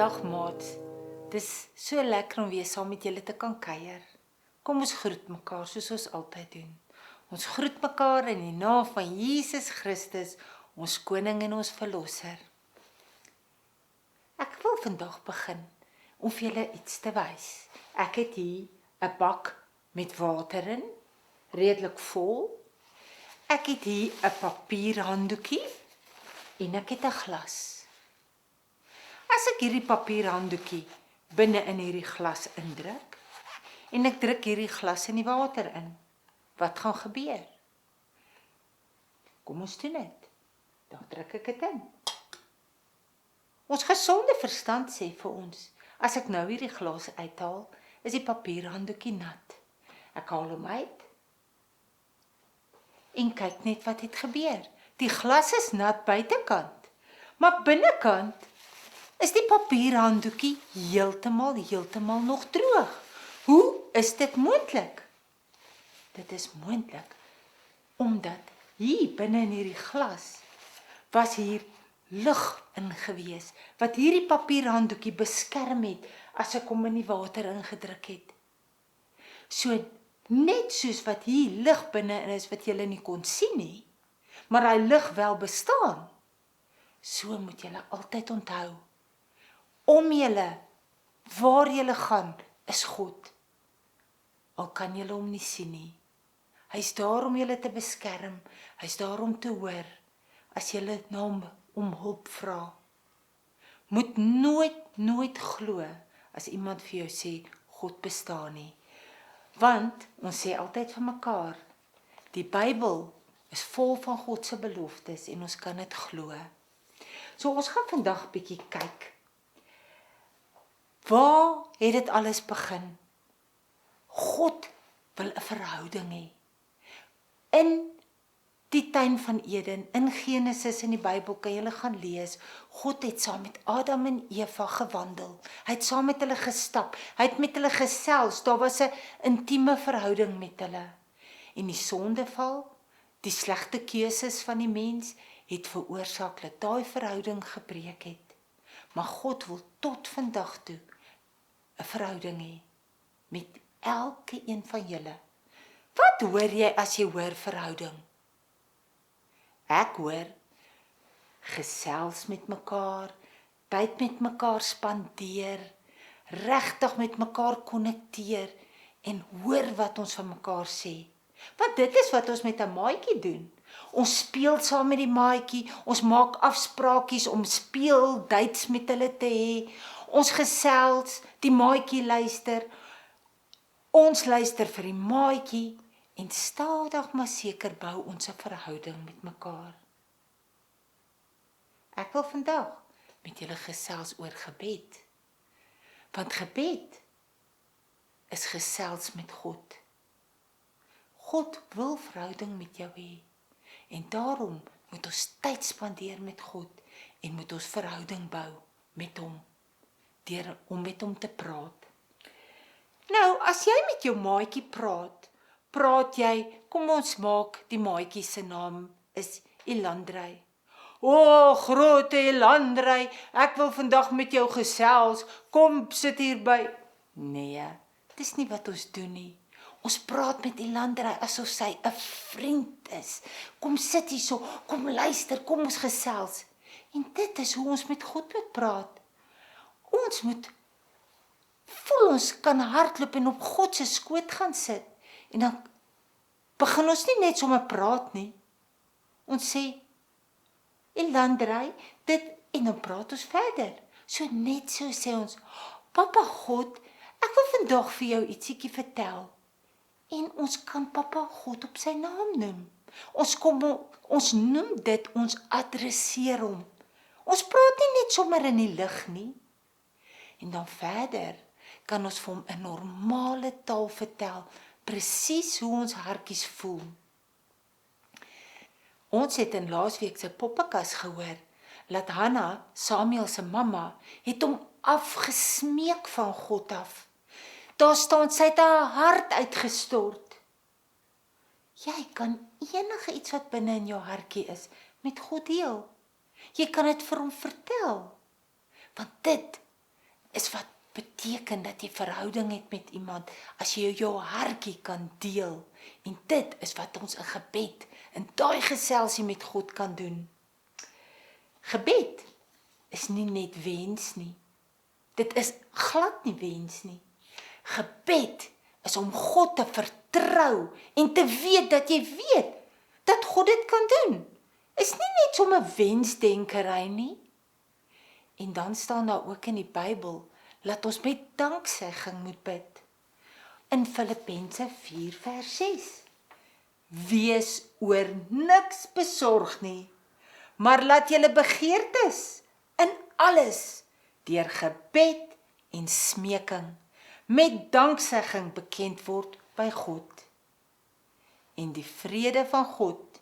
Dag maats, dis so lekker om weer saam met julle te kan kuier. Kom ons groet mekaar soos ons altyd doen. Ons groet mekaar in die naam van Jesus Christus, ons koning en ons verlosser. Ek wil vandag begin om vir julle iets te wys. Ek het hier 'n bak met water in, redelik vol. Ek het hier 'n papierhanddoekie en ek het 'n glas. As ek hierdie papierhanddoekie binne in hierdie glas indruk en ek druk hierdie glas in die water in, wat gaan gebeur? Kom ons doen dit. Dan druk ek dit in. Ons gesonde verstand sê vir ons, as ek nou hierdie glas uithaal, is die papierhanddoekie nat. Ek haal hom uit en kyk net wat het gebeur. Die glas is nat buitekant, maar binnekant is die papierhanddoekie heeltemal nog droog. Hoe is dit moontlik? Dit is moontlik omdat hier binne in hierdie glas was hier lug ingewees wat hierdie papierhanddoekie beskerm het as ek hom in die water ingedruk het. So net soos wat hier lug binne is wat julle nie kon sien nie, maar daai lug wel bestaan. So moet julle altyd onthou. Om julle, waar julle gaan, is God. Al kan julle hom nie sien nie. Hy's daar om julle te beskerm. Hy's daar om te hoor as julle na hom om hulp vra. Moet nooit glo as iemand vir jou sê God bestaan nie. Want ons sê altyd vir mekaar, die Bybel is vol van God se beloftes en ons kan dit glo. So ons gaan vandag 'n bietjie kyk. Waar het dit alles begin? God wil 'n verhouding hê. In die tuin van Eden, in Genesis in die Bybel kan jy gaan lees, God het saam met Adam en Eva gewandel. Hy het saam met hulle gestap, hy het met hulle gesels, daar was 'n intieme verhouding met hulle. En die sondeval, die slegte keuses van die mens, het veroorsaak dat daai verhouding gebreek het. Maar God wil tot vandag toe 'n verhouding hê met elke een van julle. Wat hoor jy as jy hoor verhouding? Ek hoor gesels met mekaar, tyd met mekaar spandeer, regtig met mekaar konnekteer en hoor wat ons van mekaar sê. Want dit is wat ons met 'n maatjie doen. Ons speel saam met die maatjie, ons maak afspraakies om speeldates met hulle te hê. Ons gesels, die maatjie luister. Ons luister vir die maatjie en stadig maar seker bou ons 'n verhouding met mekaar. Ek wil vandag met julle gesels oor gebed. Want gebed is gesels met God. God wil verhouding met jou hê. En daarom moet ons tyd spandeer met God en moet ons verhouding bou met hom, deur om met hom te praat. Nou, as jy met jou maatjie praat jy, kom ons maak die maatjie se naam is Elandrey. O, groot Elandrey, ek wil vandag met jou gesels, kom sit hierby. Nee, dis nie wat ons doen nie. Ons praat met Elandrey asof sy 'n vriend is. Kom sit hierso, kom luister, kom ons gesels. En dit is hoe ons met God moet praat. Ons moet voel ons kan hardloop en op God se skoot gaan sit. En dan begin ons nie net sommer praat nie. Ons sê, Elandrey, dit, en dan praat ons verder. So net so sê ons, Papa God, ek wil vandag vir jou ietsiekie vertel. En ons kan Papa God op sy naam noem. Ons noem dit, ons adresseer hom. Ons praat nie net sommer in die lug nie. En dan verder kan ons vir hom 'n normale taal vertel, presies hoe ons hartjies voel. Ons het in laasweek se poppekas gehoor, dat Hanna, Samuel se mamma, het hom afgesmeek van God af. Daar staan, sy het haar hart uitgestort. Jy kan enige iets wat binne in jou hartjie is, met God deel. Jy kan dit vir hom vertel. Want dit is wat beteken dat jy verhouding het met iemand, as jy jou hartjie kan deel. En dit is wat ons in gebed, in daai geselsie met God kan doen. Gebed is nie net wens nie. Dit is glad nie wens nie. Gebed is om God te vertrou en te weet dat God dit kan doen. Is nie net so 'n wensdenkery nie. En dan staan daar ook in die Bybel, laat ons met danksegging moet bid. In Filippense 4 vers 6. Wees oor niks besorg nie, maar laat julle begeertes in alles deur gebed en smeking met danksegging bekend word by God. En die vrede van God,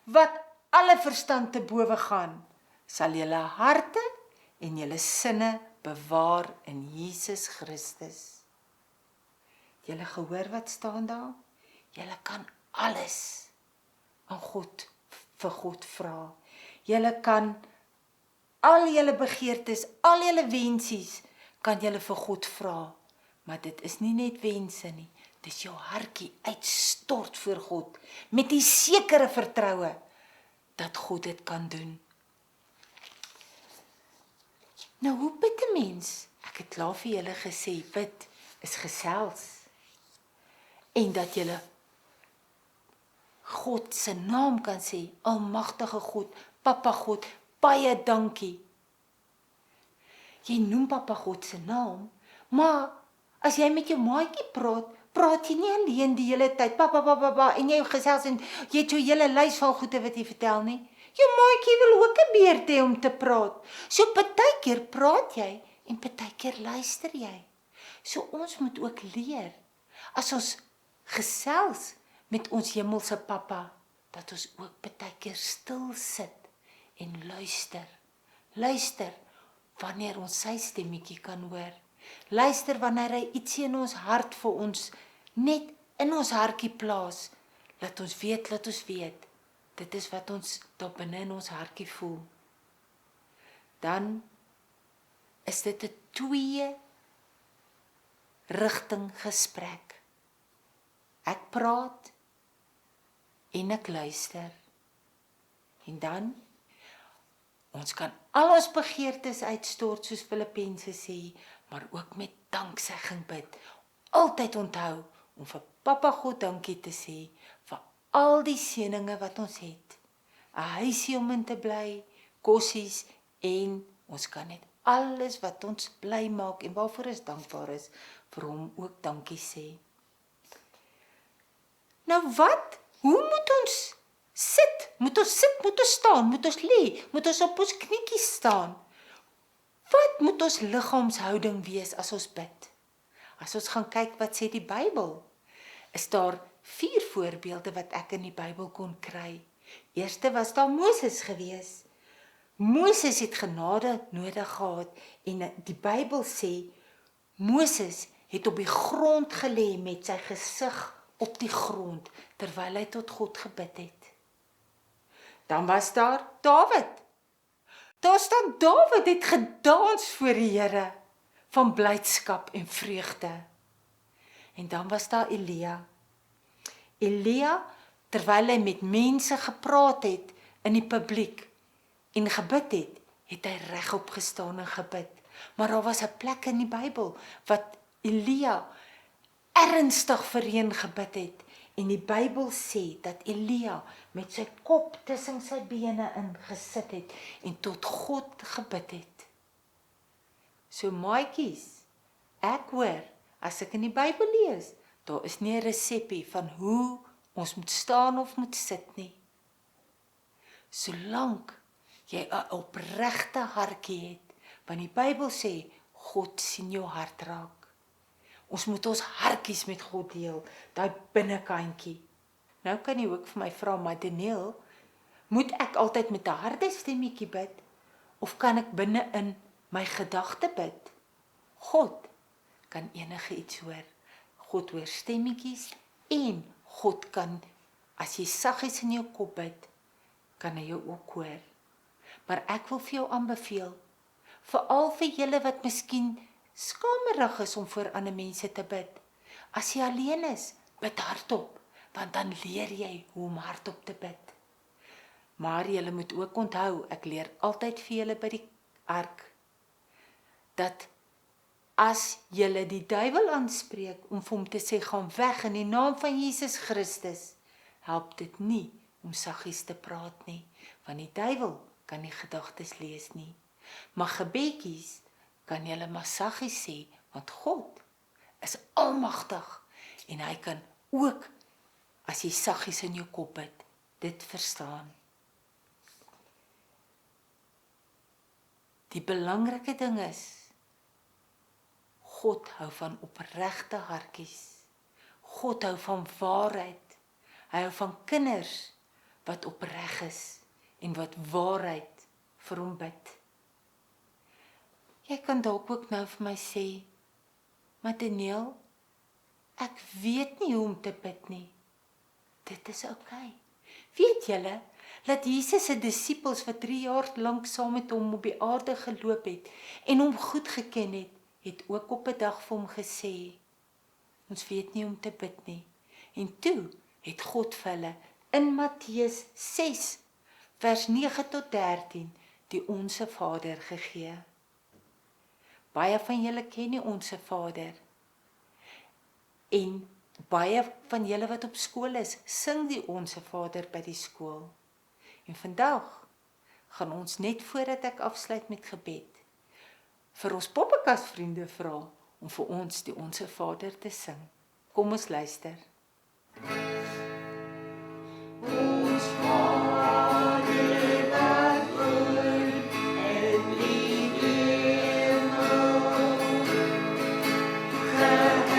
wat alle verstand te bowe gaan, sal julle harte en julle sinne bewaar in Jesus Christus. Julle gehoor wat staan daar? Julle kan alles aan God, vir God vra. Julle kan al julle begeertes, al julle wensies, kan julle vir God vra. Maar dit is nie net wense nie, dit is jou hartjie uitstort voor God, met die sekere vertroue, dat God dit kan doen. Nou, hoe bid 'n mens? Ek het klaar vir julle gesê, bid is gesels. En dat julle God se naam kan sê, almagtige God, Papa God, baie dankie. Jy noem Papa God se naam, maar as jy met jou maatjie praat jy nie alleen die hele tyd, papa, en jy gesels en jy het so 'n hele lys van goede wat jy vertel nie. Jou maatjie wil ook 'n beurt hê om te praat. So partykeer praat jy en partykeer luister jy. So ons moet ook leer, as ons gesels met ons hemelse Papa, dat ons ook partykeer stil sit en luister. Luister wanneer ons sy stemmetjie kan hoor. Luister wanneer hy ietsie in ons hart vir ons, net in ons hartjie plaas. Laat ons weet, dit is wat ons daar binne in ons hartjie voel. Dan is dit 'n 2 rigting gesprek. Ek praat en ek luister. En dan, ons kan al ons begeertes uitstort, soos Filippense sê, maar ook met danksegging bid. Altyd onthou om vir Papa God dankie te sê vir al die seëninge wat ons het. 'n Huisie om in te bly, kossies, en ons kan net alles wat ons bly maak en waarvoor ons dankbaar is, vir hom ook dankie sê. Nou wat? Hoe moet ons sit? Moet ons staan? Moet ons lê? Moet ons op ons knietjies staan? Wat moet ons liggaamshouding wees as ons bid? As ons gaan kyk wat sê die Bybel, is daar 4 voorbeelde wat ek in die Bybel kon kry. Eerste was daar Moses gewees. Moses het genade nodig gehad en die Bybel sê, Moses het op die grond gelê met sy gesig op die grond, terwyl hy tot God gebid het. Dan was daar Dawid. Daar staan Dawid het gedans voor die Here, van blydskap en vreugde. En dan was daar Elia. Elia, terwyl hy met mense gepraat het in die publiek en gebid het, het hy regop gestaan en gebid. Maar daar was 'n plek in die Bybel wat Elia ernstig vir reën gebid het. En die Bybel sê dat Elia met sy kop tussen sy bene ingesit het en tot God gebid het. So maatjies, ek hoor, as ek in die Bybel lees, daar is nie 'n resepie van hoe ons moet staan of moet sit nie. Solank jy 'n opregte hartjie het, want die Bybel sê, God sien jou hart raak. Ons moet ons hartjies met God deel, daai binnekantjie. Nou kan jy ook vir my vra, maar Daniel, moet ek altyd met 'n harde stemmetjie bid, of kan ek binne in my gedagte bid? God kan enige iets hoor. God hoor stemmetjies en God kan, as jy saggies in jou kop bid, kan hy jou ook hoor. Maar ek wil vir jou aanbeveel, veral vir julle wat miskien skamerig is om voor ander mense te bid. As jy alleen is, bid hardop, want dan leer jy hoe om hardop te bid. Maar julle moet ook onthou, ek leer altyd vir julle by die ark, dat as julle die duiwel aanspreek om vir hom te sê, gaan weg in die naam van Jesus Christus, help dit nie om saggies te praat nie, want die duiwel kan nie gedagtes lees nie. Maar gebedjies kan julle maar saggies sê, want God is almagtig en hy kan ook, as jy saggies in jou kop bid, dit verstaan. Die belangrike ding is, God hou van opregte hartjies. God hou van waarheid. Hy hou van kinders wat opreg is en wat waarheid vir hom bid. Jy kan dalk ook nou vir my sê, maar Daniel, ek weet nie hoe om te bid nie. Dit is oukei. Weet julle, dat Jesus se disippels wat 3 jaar lank saam met hom op die aarde geloop het en hom goed geken het, het ook op 'n dag vir hom gesê, ons weet nie om te bid nie. En toe het God vir hulle in Matteus 6, vers 9 tot 13, die Onse Vader gegee. Baie van julle ken die Onse Vader. En baie van julle wat op skool is, sing die Onse Vader by die skool. En vandag gaan ons net voordat ek afsluit met gebed, vir ons poppekasvriende vra om vir ons die Onse Vader te sing. Kom ons luister. Ons Vader wat woon in die hemel,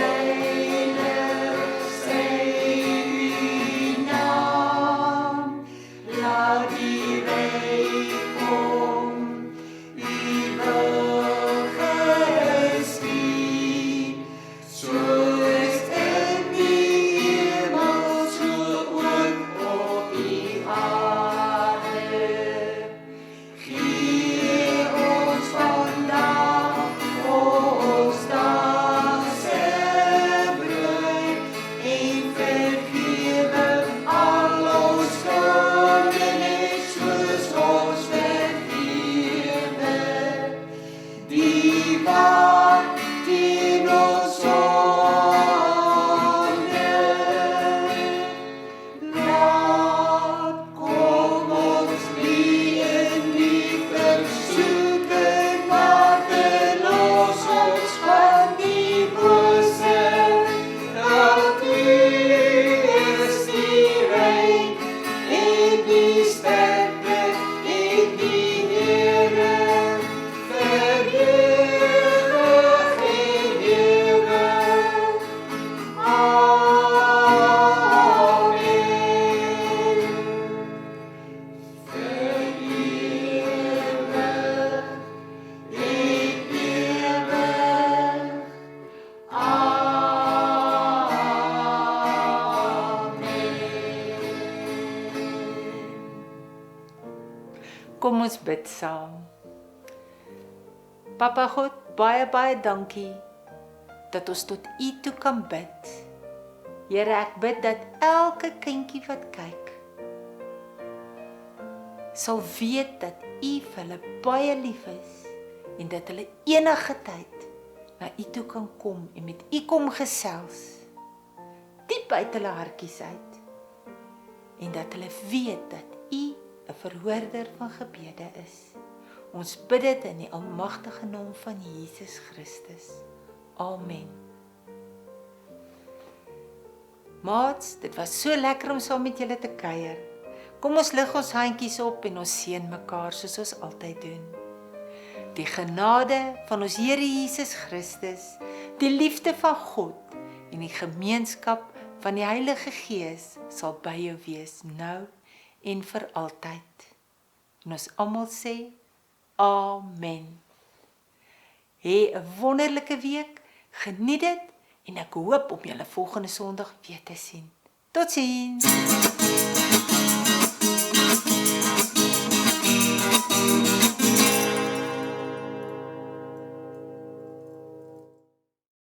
geheilig sy naam, laat die ryk kom, die wil geskied, soos in die hemel, so ook op die aarde. Gee ons vandag ons dagse brood en vergewe al ons skonde net soos ons vergewe die wat teen ons sonde. Laat kom ons nie in die versoeking, maar verlos ons van die bose, dat U is die ryk en die sterkte en die Here vir ewig en ewig. Amen. Vir ewig en ewig. Kom ons bid saam. Papa God, baie dankie dat ons tot U toe kan bid. Here, ek bid dat elke kindjie wat kyk, sal weet dat U vir hulle baie lief is en dat hulle enige tyd na U toe kan kom en met U kom gesels, diep uit hulle hartjies uit, en dat hulle weet dat U 'n verhoorder van gebede is. Ons bid dit in die almagtige naam van Jesus Christus. Amen. Maats, dit was so lekker om saam met julle te kuier. Kom ons lig ons handjies op en ons seën mekaar soos ons altyd doen. Die genade van ons Here Jesus Christus, die liefde van God en die gemeenskap van die Heilige Gees sal by jou wees nou en vir altyd. En ons almal sê Amen. Hê 'n wonderlike week, geniet dit en ek hoop om julle volgende Sondag weer te sien. Totsiens.